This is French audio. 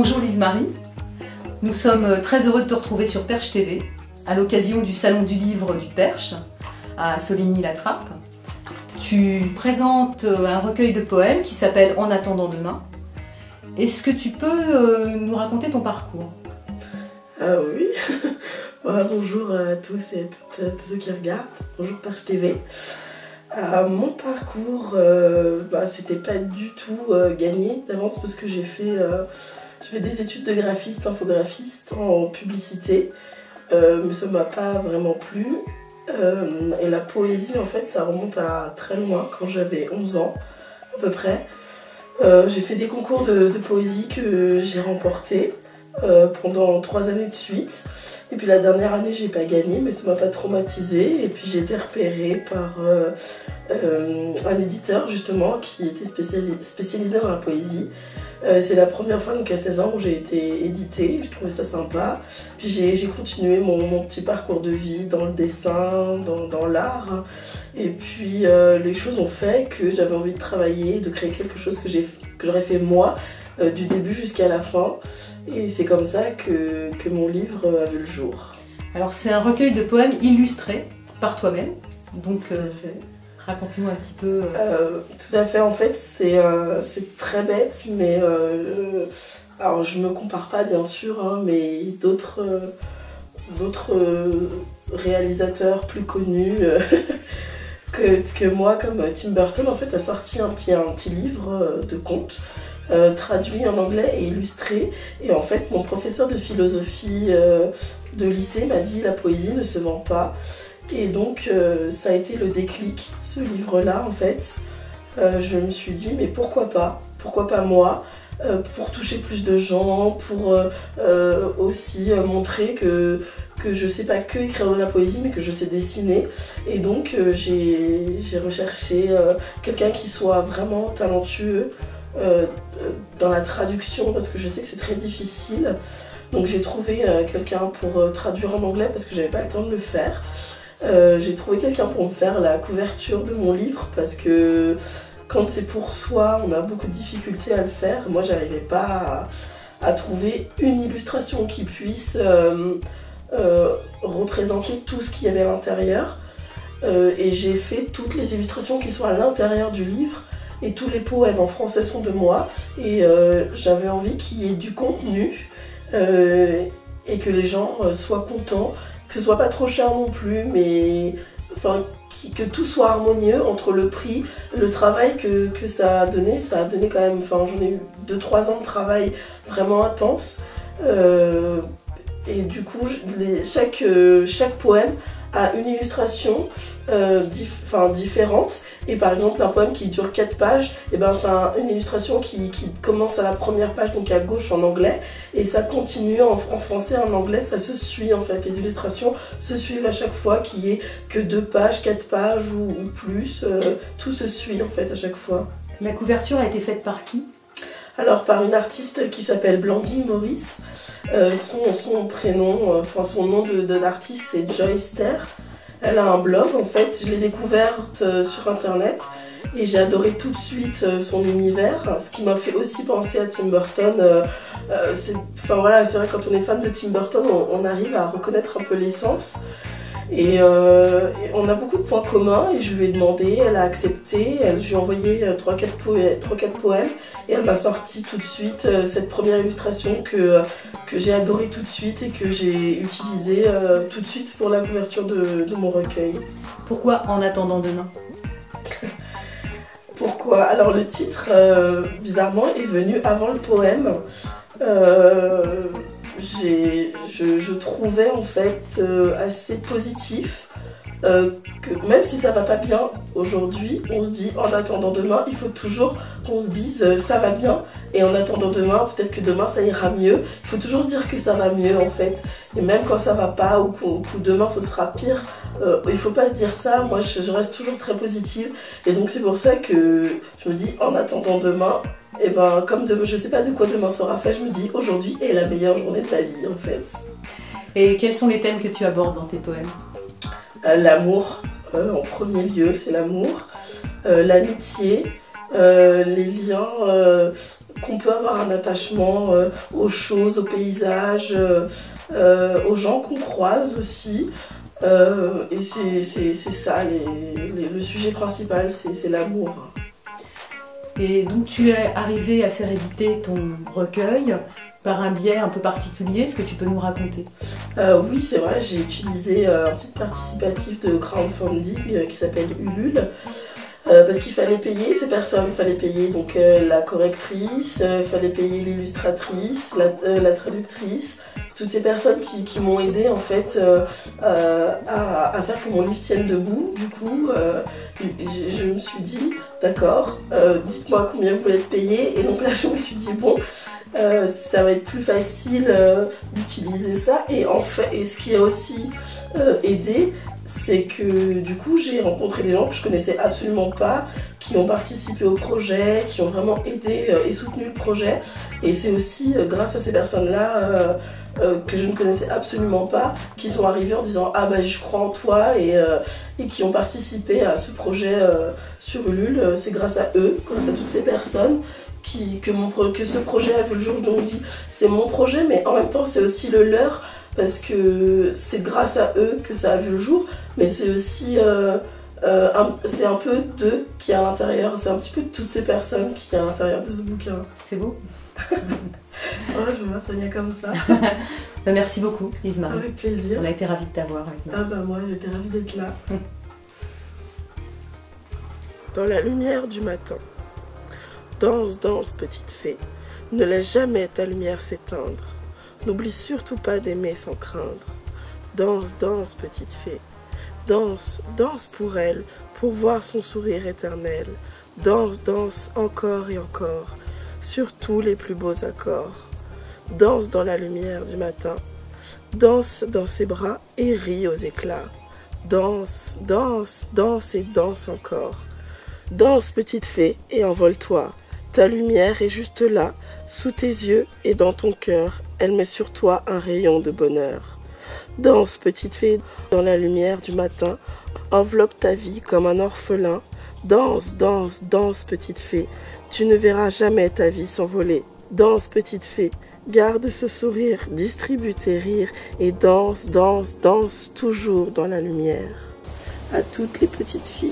Bonjour Lise-Marie, nous sommes très heureux de te retrouver sur Perche TV à l'occasion du Salon du Livre du Perche à Soligny-la-Trappe. Tu présentes un recueil de poèmes qui s'appelle En attendant demain. Est-ce que tu peux nous raconter ton parcours? Oui, bonjour à tous et à tous ceux qui regardent, bonjour Perche TV. Mon parcours, c'était pas du tout gagné d'avance parce que j'ai fait des études de graphiste, infographiste en publicité, mais ça m'a pas vraiment plu. Et la poésie, en fait, ça remonte à très loin, quand j'avais 11 ans à peu près. J'ai fait des concours de poésie que j'ai remportés pendant 3 années de suite. Et puis la dernière année, j'ai pas gagné, mais ça m'a pas traumatisée. Et puis j'ai été repérée par un éditeur, justement, qui était spécialisé dans la poésie. C'est la première fois, donc à 16 ans, où j'ai été éditée. Je trouvais ça sympa. Puis j'ai continué mon petit parcours de vie dans le dessin, dans l'art. Et puis les choses ont fait que j'avais envie de travailler, de créer quelque chose que j'aurais fait moi, du début jusqu'à la fin. Et c'est comme ça que mon livre a vu le jour. Alors c'est un recueil de poèmes illustrés par toi-même, donc raconte-nous un petit peu. Tout à fait, en fait c'est très bête, mais alors je me compare pas bien sûr, hein, mais d'autres réalisateurs plus connus que moi, comme Tim Burton, en fait a sorti un petit livre de contes traduit en anglais et illustré. Et en fait mon professeur de philosophie de lycée m'a dit la poésie ne se vend pas. Et donc ça a été le déclic, ce livre-là en fait. Je me suis dit mais pourquoi pas moi, pour toucher plus de gens, pour aussi montrer que je sais pas que écrire de la poésie mais que je sais dessiner. Et donc j'ai recherché quelqu'un qui soit vraiment talentueux dans la traduction, parce que je sais que c'est très difficile. Donc j'ai trouvé quelqu'un pour traduire en anglais parce que j'avais pas le temps de le faire. J'ai trouvé quelqu'un pour me faire la couverture de mon livre parce que quand c'est pour soi, on a beaucoup de difficultés à le faire. Moi, j'arrivais pas à trouver une illustration qui puisse représenter tout ce qu'il y avait à l'intérieur. Et j'ai fait toutes les illustrations qui sont à l'intérieur du livre. Et tous les poèmes en français sont de moi. Et j'avais envie qu'il y ait du contenu et que les gens soient contents. Que ce soit pas trop cher non plus, mais enfin, que tout soit harmonieux entre le prix, le travail que ça a donné. Ça a donné quand même, enfin j'en ai eu 2-3 ans de travail vraiment intense. Et du coup, chaque poème a une illustration différente. Et par exemple, un poème qui dure 4 pages, et ben c'est une illustration qui commence à la première page, donc à gauche en anglais, et ça continue en français, en anglais, ça se suit en fait. Les illustrations se suivent à chaque fois, qu'il y ait que 2 pages, 4 pages ou plus, tout se suit en fait à chaque fois. La couverture a été faite par qui? Alors par une artiste qui s'appelle Blandine Maurice. Son prénom, son nom d'artiste c'est Joyce Terre. Elle a un blog en fait, je l'ai découverte sur internet et j'ai adoré tout de suite son univers, ce qui m'a fait aussi penser à Tim Burton. C'est vrai quand on est fan de Tim Burton, on arrive à reconnaître un peu l'essence. Et on a beaucoup de points communs et je lui ai demandé, elle a accepté, je lui ai envoyé 3-4 poèmes et elle m'a sorti tout de suite cette première illustration que j'ai adorée tout de suite et que j'ai utilisée tout de suite pour la couverture de mon recueil. Pourquoi En attendant demain? Pourquoi? Alors le titre, bizarrement, est venu avant le poème. Je trouvais en fait assez positif que même si ça va pas bien aujourd'hui, on se dit en attendant demain, il faut toujours qu'on se dise ça va bien, et en attendant demain, peut-être que demain ça ira mieux. Il faut toujours se dire que ça va mieux en fait, et même quand ça va pas ou que demain ce sera pire, il faut pas se dire ça. Moi je reste toujours très positive, et donc c'est pour ça que je me dis en attendant demain. Et ben comme je sais pas de quoi demain sera fait, je me dis aujourd'hui est la meilleure journée de ma vie en fait. Et quels sont les thèmes que tu abordes dans tes poèmes? L'amour, en premier lieu, c'est l'amour, l'amitié, les liens qu'on peut avoir un attachement aux choses, aux paysages, aux gens qu'on croise aussi. Et c'est ça, le sujet principal, c'est l'amour. Et donc tu es arrivé à faire éditer ton recueil par un biais un peu particulier, est-ce que tu peux nous raconter? Oui, c'est vrai, j'ai utilisé un site participatif de crowdfunding qui s'appelle Ulule. Parce qu'il fallait payer ces personnes, il fallait payer donc la correctrice, il fallait payer l'illustratrice, la traductrice, toutes ces personnes qui m'ont aidé en fait à faire que mon livre tienne debout. Du coup, je me suis dit, d'accord, dites-moi combien vous voulez être payé. Et donc là, je me suis dit, bon, ça va être plus facile d'utiliser ça. Et en fait, et ce qui a aussi aidé, c'est que du coup j'ai rencontré des gens que je connaissais absolument pas, qui ont participé au projet, qui ont vraiment aidé et soutenu le projet. Et c'est aussi grâce à ces personnes-là que je ne connaissais absolument pas, qui sont arrivées en disant ah bah je crois en toi et qui ont participé à ce projet sur Ulule. C'est grâce à eux, grâce à toutes ces personnes que ce projet a vu le jour. Donc c'est mon projet, mais en même temps c'est aussi le leur. Parce que c'est grâce à eux que ça a vu le jour, mais c'est aussi c'est un peu d'eux qui est à l'intérieur, c'est un petit peu de toutes ces personnes qui est à l'intérieur de ce bouquin. C'est beau. Oh, je vois Sonia comme ça. Merci beaucoup, Lise-Marie. Avec plaisir. On a été ravis de t'avoir avec nous. Ah bah moi, j'étais ravie d'être là. Dans la lumière du matin, danse, danse, petite fée, ne laisse jamais ta lumière s'éteindre. N'oublie surtout pas d'aimer sans craindre. Danse, danse, petite fée. Danse, danse pour elle, pour voir son sourire éternel. Danse, danse encore et encore, sur tous les plus beaux accords. Danse dans la lumière du matin. Danse dans ses bras et ris aux éclats. Danse, danse, danse et danse encore. Danse, petite fée, et envole-toi. Ta lumière est juste là, sous tes yeux et dans ton cœur. Elle met sur toi un rayon de bonheur. Danse, petite fée, dans la lumière du matin. Enveloppe ta vie comme un orphelin. Danse, danse, danse, petite fée. Tu ne verras jamais ta vie s'envoler. Danse, petite fée. Garde ce sourire, distribue tes rires et danse, danse, danse toujours dans la lumière. À toutes les petites filles.